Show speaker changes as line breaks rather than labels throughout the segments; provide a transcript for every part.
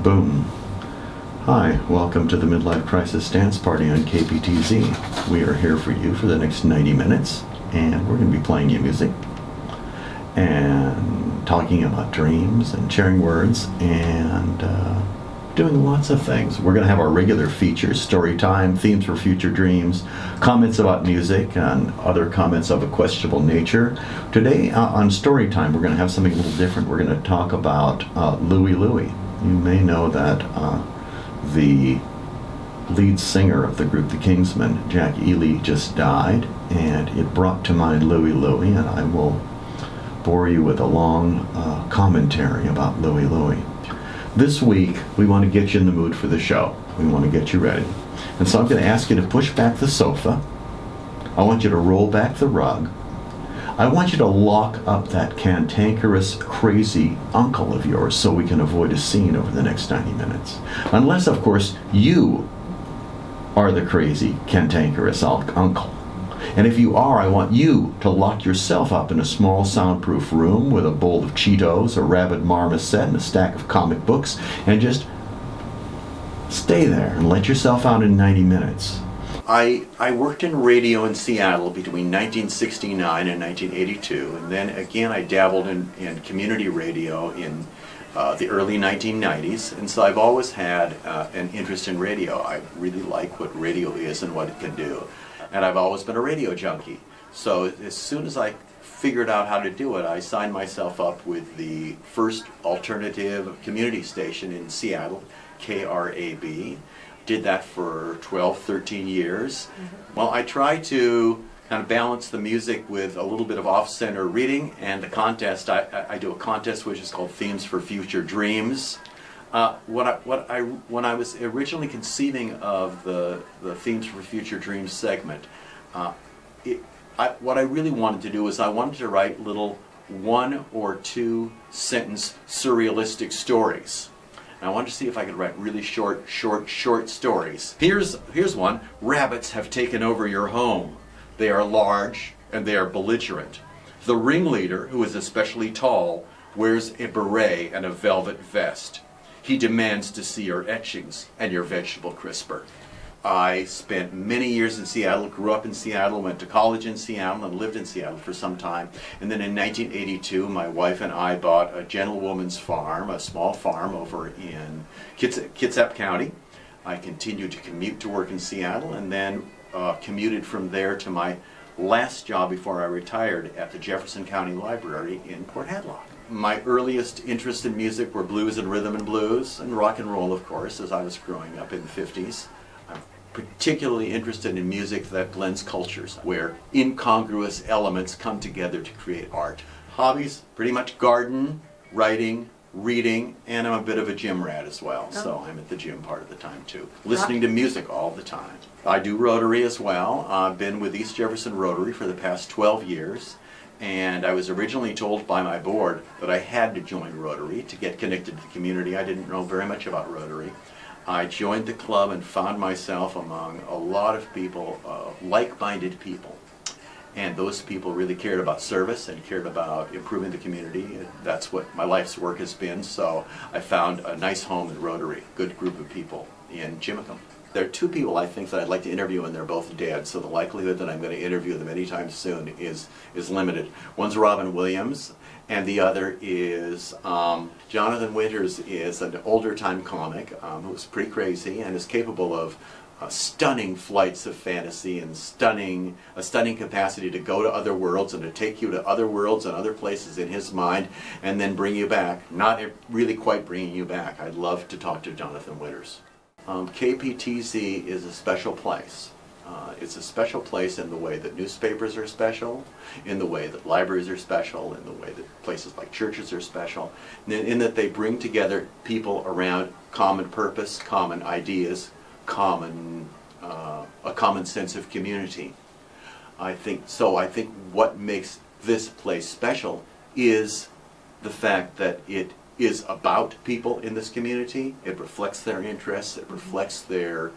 Boom. Hi, welcome to the Midlife Crisis Dance Party on KPTZ. We are here for you for the next 90 minutes, and we're going to be playing you music and talking about dreams and sharing words and doing lots of things. We're going to have our regular features, story time, themes for future dreams, comments about music, and other comments of a questionable nature. Today on story time, we're going to have something a little different. We're going to talk about Louie Louie. You may know that the lead singer of the group The Kingsmen, Jack Ely, just died, and it brought to mind Louie Louie, and I will bore you with a long commentary about Louie Louie. This week, we want to get you in the mood for the show. We want to get you ready. And so I'm going to ask you to push back the sofa. I want you to roll back the rug. I want you to lock up that cantankerous, crazy uncle of yours so we can avoid a scene over the next 90 minutes. Unless, of course, you are the crazy, cantankerous uncle. And if you are, I want you to lock yourself up in a small soundproof room with a bowl of Cheetos, a rabid marmoset, and a stack of comic books, and just stay there and let yourself out in 90 minutes. I worked in radio in Seattle between 1969 and 1982, and then again I dabbled in community radio in the early 1990s, and so I've always had an interest in radio. I really like what radio is and what it can do, and I've always been a radio junkie. So as soon as I figured out how to do it, I signed myself up with the first alternative community station in Seattle, KRAB. Did that for 12, 13 years. Well, I try to kind of balance the music with a little bit of off-center reading, and the contest, I do a contest which is called Themes for Future Dreams. When I was originally conceiving of the Themes for Future Dreams segment, what I really wanted to do is I wanted to write little 1 or 2 sentence surrealistic stories. And I wanted to see if I could write really short stories. Here's one. Rabbits have taken over your home. They are large and they are belligerent. The ringleader, who is especially tall, wears a beret and a velvet vest. He demands to see your etchings and your vegetable crisper. I spent many years in Seattle, grew up in Seattle, went to college in Seattle, and lived in Seattle for some time. And then in 1982, my wife and I bought a gentlewoman's farm, a small farm over in Kitsap County. I continued to commute to work in Seattle, and then commuted from there to my last job before I retired at the Jefferson County Library in Port Hadlock. My earliest interest in music were blues and rhythm and blues, and rock and roll, of course, as I was growing up in the 50s. Particularly interested in music that blends cultures, where incongruous elements come together to create art. Hobbies, pretty much garden, writing, reading, and I'm a bit of a gym rat as well, so I'm at the gym part of the time too. Listening to music all the time. I do Rotary as well. I've been with East Jefferson Rotary for the past 12 years, and I was originally told by my board that I had to join Rotary to get connected to the community. I didn't know very much about Rotary. I joined the club and found myself among a lot of people, like-minded people. And those people really cared about service and cared about improving the community. That's what my life's work has been, so I found a nice home in Rotary, good group of people in Jimicum. There are 2 people I think that I'd like to interview, and they're both dead, so the likelihood that I'm going to interview them anytime soon is limited. One's Robin Williams, and the other is Jonathan Winters. Is an older time comic who's pretty crazy and is capable of stunning flights of fantasy and a stunning capacity to go to other worlds and to take you to other worlds and other places in his mind and then bring you back. Not really quite bringing you back. I'd love to talk to Jonathan Winters. KPTZ is a special place. It's a special place in the way that newspapers are special, in the way that libraries are special, in the way that places like churches are special, in that they bring together people around common purpose, common ideas, a common sense of community. I think what makes this place special is the fact that it is about people in this community. It reflects their interests. It reflects their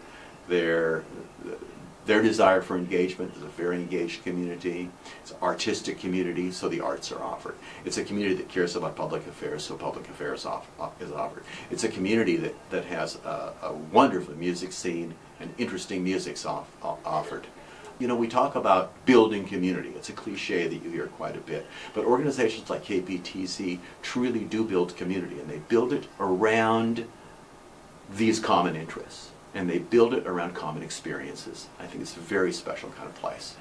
Their desire for engagement is a very engaged community. It's an artistic community, so the arts are offered. It's a community that cares about public affairs, so public affairs is offered. It's a community that has a wonderful music scene and interesting music's offered. You know, we talk about building community. It's a cliche that you hear quite a bit. But organizations like KPTC truly do build community, and they build it around these common interests. And they build it around common experiences. I think it's a very special kind of place.